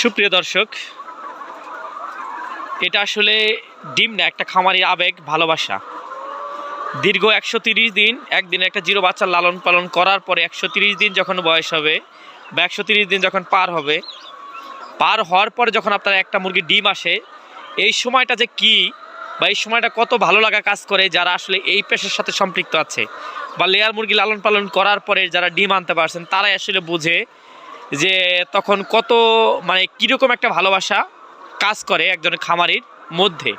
সুপ্রিয় দর্শক, এটা আসলে ডিম না, একটা খামারির আবেগ, ভালোবাসা। দীর্ঘ 130 দিন একদিনে একটা জিরো বাচ্চা লালন পালন করার পরে 130 দিন যখন বয়স হবে বা 130 দিন যখন পার হওয়ার পরে যখন আপনার একটা মুরগির ডিম আসে, এই সময়টা যে কি বা এই সময়টা কত ভালো লাগা কাজ করে যারা আসলে এই পেশার সাথে সম্পৃক্ত আছে বা লেয়ার মুরগি লালন পালন করার পরে যারা ডিম আনতে পারছেন, তারাই আসলে বুঝে যে তখন কত মানে কীরকম একটা ভালোবাসা কাজ করে একজনের খামারির মধ্যে।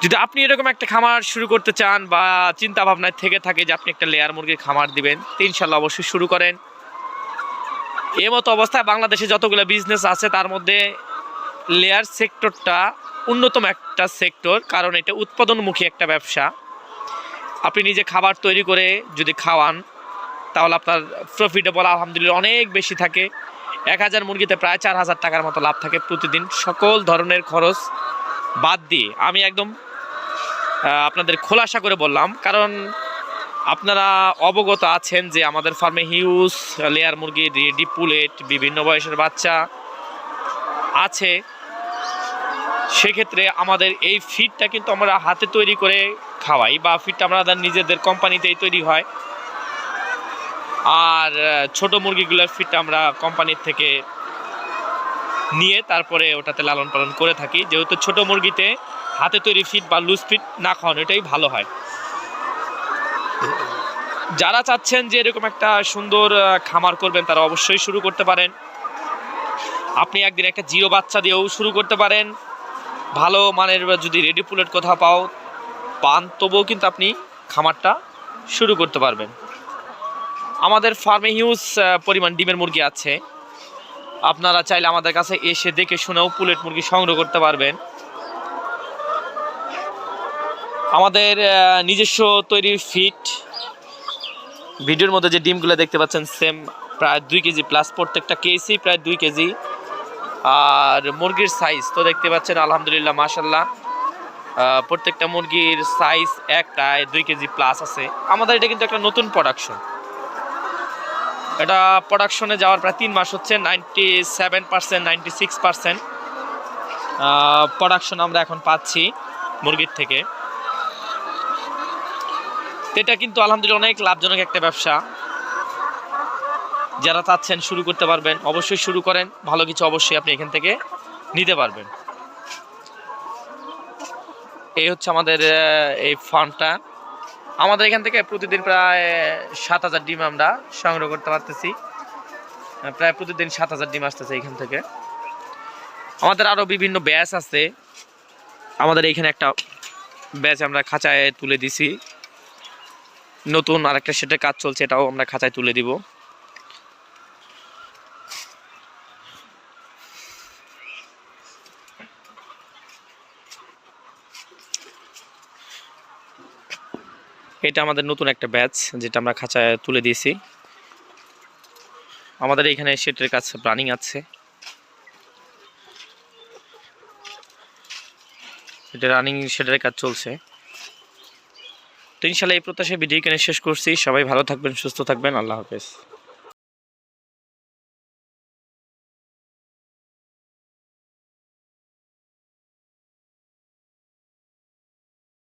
যদি আপনি এরকম একটা খামার শুরু করতে চান বা চিন্তা ভাবনায় থেকে থাকে যে আপনি একটা লেয়ার মুরগির খামার দিবেন, তো ইনশাল্লাহ অবশ্যই শুরু করেন। এ মতো অবস্থায় বাংলাদেশে যতগুলো বিজনেস আছে তার মধ্যে লেয়ার সেক্টরটা অন্যতম একটা সেক্টর, কারণ এটা উৎপাদনমুখী একটা ব্যবসা। আপনি নিজে খাবার তৈরি করে যদি খাওয়ান তাহলে আপনার প্রফিটেবল আলহামদুলিল্লাহ অনেক বেশি থাকে। 1000 মুরগিতে প্রায় 4000 টাকার মতো লাভ থাকে প্রতিদিন, সকল ধরনের খরচ বাদ দিয়ে। আমি একদম আপনাদের খোলাসা করে বললাম, কারণ আপনারা অবগত আছেন যে আমাদের ফার্মে হিউজ লেয়ার মুরগি, রেডি পুলেট, বিভিন্ন বয়সের বাচ্চা আছে। সেক্ষেত্রে আমাদের এই ফিডটা কিন্তু আমরা হাতে তৈরি করে খাওয়াই, বা ফিডটা আমাদের নিজেদের কোম্পানিতেই তৈরি হয়। আর ছোট মুরগিগুলোর ফিডটা আমরা কোম্পানির থেকে নিয়ে তারপরে ওটাতে লালন পালন করে থাকি, যেহেতু ছোট মুরগিতে হাতে তৈরি ফিড বা লুজ ফিড না খাওয়ানো এটাই ভালো হয়। যারা চাচ্ছেন যে এরকম একটা সুন্দর খামার করবেন তারা অবশ্যই শুরু করতে পারেন। আপনি একদিন একটা জিরো বাচ্চা দিয়েও শুরু করতে পারেন। ভালো মানের যদি রেডি পুলেট কোথাও পান তবুও কিন্তু আপনি খামারটা শুরু করতে পারবেন। আমাদের ফার্মে হিউজ পরিমাণ ডিমের মুরগি আছে, আপনারা চাইলে আমাদের কাছে এসে দেখে শুনেও পুলেট মুরগি সংগ্রহ করতে পারবেন। আমাদের নিজস্ব তৈরি ফিড, ভিডিওর মধ্যে যে ডিমগুলো দেখতে পাচ্ছেন সেম প্রায় 2 কেজি প্লাস, প্রত্যেকটা কেসি প্রায় 2 কেজি। আর মুরগির সাইজ তো দেখতে পাচ্ছেন আলহামদুলিল্লাহ মাশাল্লাহ, প্রত্যেকটা মুরগির সাইজ প্রায় 2 কেজি প্লাস আছে। আমাদের এটা কিন্তু একটা নতুন প্রোডাকশন, এটা প্রোডাকশনে যাওয়ার প্রায় 3 মাস হচ্ছে। 97% 96% প্রোডাকশন আমরা এখন পাচ্ছি মুরগির থেকে। এটা কিন্তু আলহামদুলিল্লাহ অনেক লাভজনক একটা ব্যবসা। যারা চাচ্ছেন শুরু করতে পারবেন, অবশ্যই শুরু করেন। ভালো কিছু অবশ্যই আপনি এখান থেকে নিতে পারবেন। এই হচ্ছে আমাদের এই ফার্মটা। আমাদের এখান থেকে প্রতিদিন প্রায় 7000 ডিম আমরা সংগ্রহ করতে পারতেছি। প্রায় প্রতিদিন 7000 ডিম আসতেছে এখান থেকে। আমাদের আরও বিভিন্ন ব্যাচ আছে। আমাদের এখানে একটা ব্যাচ আমরা খাঁচায় তুলে দিছি, নতুন আরেকটা সেটের কাজ চলছে, এটাও আমরা খাঁচায় তুলে দিব। এটা আমাদের নতুন একটা ব্যাচ যেটা আমরা খাঁচায় তুলে দিয়েছি। আমাদের এখানে সেটের কাজ রানিং আছে, এটা রানিং সেটের কাজ চলছে। তো ইনশাআল্লাহ এই প্রত্যাশায় ভিডিও এখানে শেষ করছি। সবাই ভালো থাকবেন, সুস্থ থাকবেন। আল্লাহ হাফেজ।